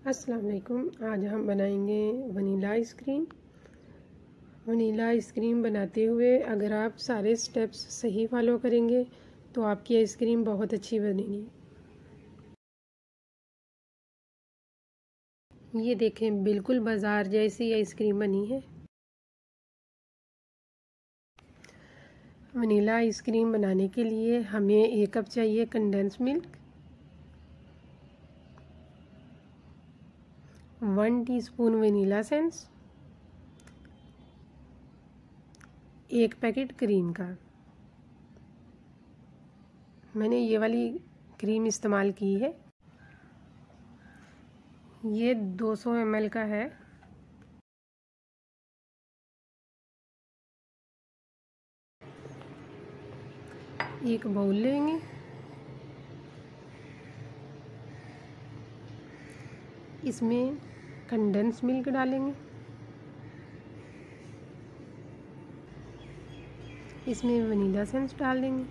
अस्सलाम वालेकुम। आज हम बनाएंगे वनीला आइसक्रीम। वनीला आइसक्रीम बनाते हुए अगर आप सारे स्टेप्स सही फॉलो करेंगे तो आपकी आइसक्रीम बहुत अच्छी बनेगी। ये देखें, बिल्कुल बाज़ार जैसी आइसक्रीम बनी है। वनीला आइसक्रीम बनाने के लिए हमें 1 कप चाहिए condense milk, 1 teaspoon vanilla essence, 1 packet cream का। मैंने ये वाली क्रीम इस्तेमाल की है। ये 200 ml का है। एक बाउल लेंगे, इसमें कंडेंस मिल्क डालेंगे, इसमें वनीला एसेंस डाल देंगे,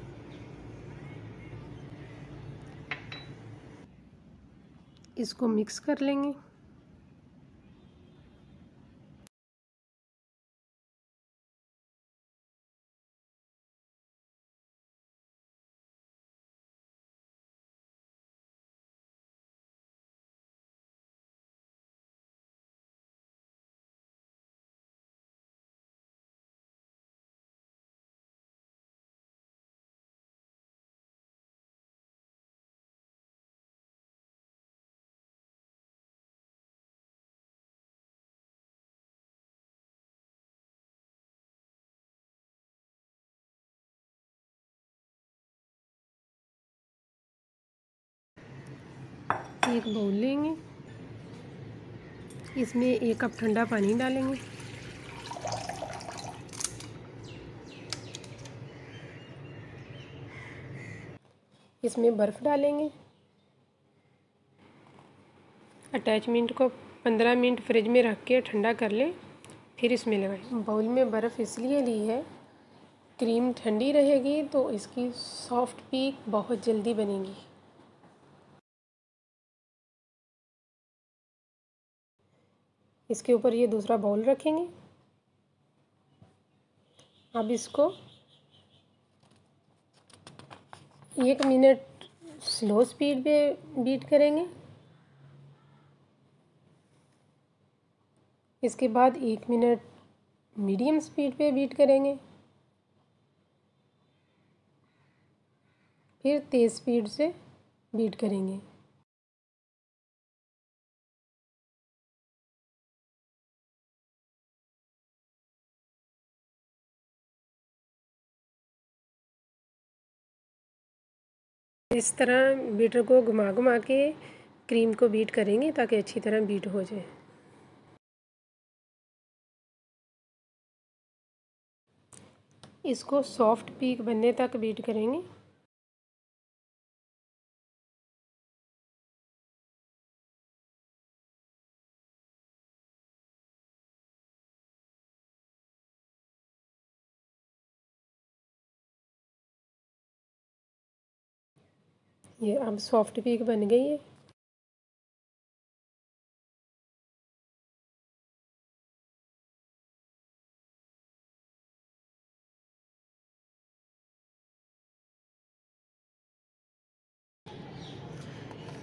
इसको मिक्स कर लेंगे। एक बाउल लेंगे, इसमें 1 कप ठंडा पानी डालेंगे, इसमें बर्फ़ डालेंगे। अटैचमेंट को 15 मिनट फ्रिज में रख के ठंडा कर लें, फिर इसमें लगाएं। बाउल में बर्फ़ इसलिए ली है, क्रीम ठंडी रहेगी तो इसकी सॉफ्ट पीक बहुत जल्दी बनेगी। इसके ऊपर ये दूसरा बाउल रखेंगे। अब इसको 1 मिनट स्लो स्पीड पे बीट करेंगे। इसके बाद 1 मिनट मीडियम स्पीड पे बीट करेंगे, फिर तेज़ स्पीड से बीट करेंगे। इस तरह बीटर को घुमा घुमा के क्रीम को बीट करेंगे ताकि अच्छी तरह बीट हो जाए। इसको सॉफ्ट पीक बनने तक बीट करेंगे। ये अब सॉफ्ट पीक बन गई है।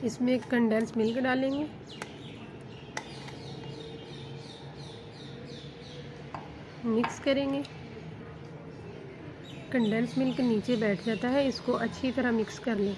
इसमें कंडेंस मिल्क डालेंगे, मिक्स करेंगे। कंडेंस मिल्क नीचे बैठ जाता है, इसको अच्छी तरह मिक्स कर लें।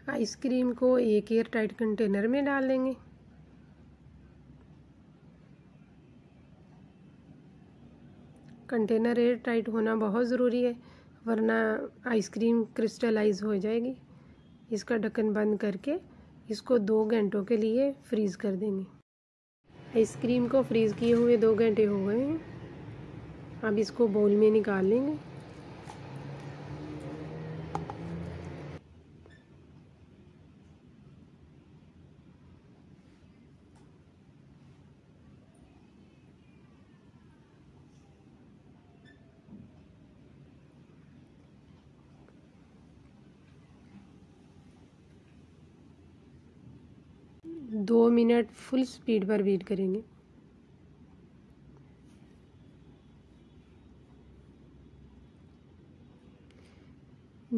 आइसक्रीम को एक एयर टाइट कंटेनर में डाल देंगे। कंटेनर एयर टाइट होना बहुत ज़रूरी है, वरना आइसक्रीम क्रिस्टलाइज हो जाएगी। इसका ढक्कन बंद करके इसको 2 घंटों के लिए फ्रीज़ कर देंगे। आइसक्रीम को फ्रीज़ किए हुए 2 घंटे हो गए हैं। अब इसको बाउल में निकाल लेंगे। दो मिनट फुल स्पीड पर बीट करेंगे।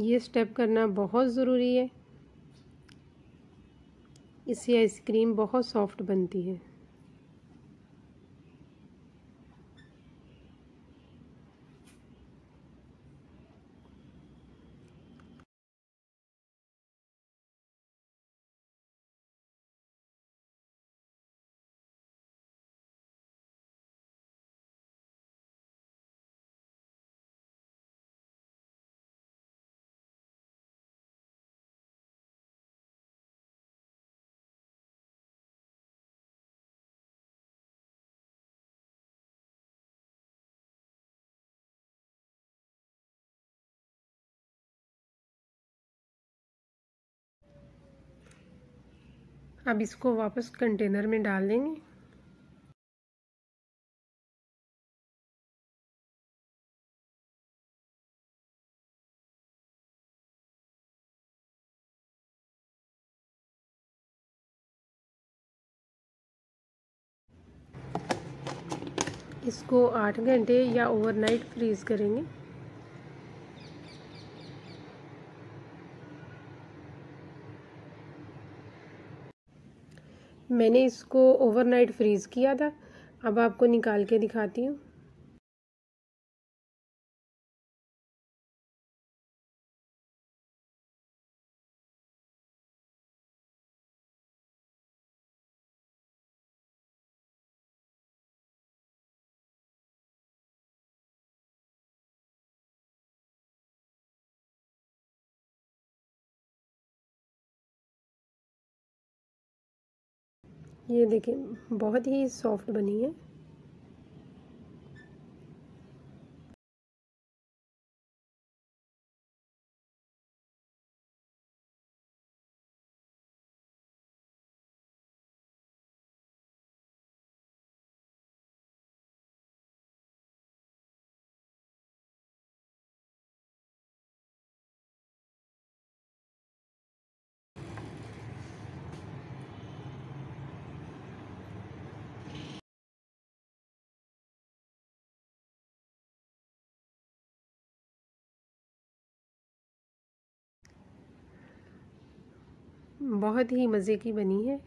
ये स्टेप करना बहुत ज़रूरी है, इससे आइसक्रीम बहुत सॉफ्ट बनती है। अब इसको वापस कंटेनर में डाल देंगे। इसको 8 घंटे या ओवरनाइट फ्रीज़ करेंगे। मैंने इसको ओवरनाइट फ्रीज़ किया था। अब आपको निकाल के दिखाती हूँ। ये देखिए, बहुत ही सॉफ्ट बनी है। बहुत ही मज़े की बनी है।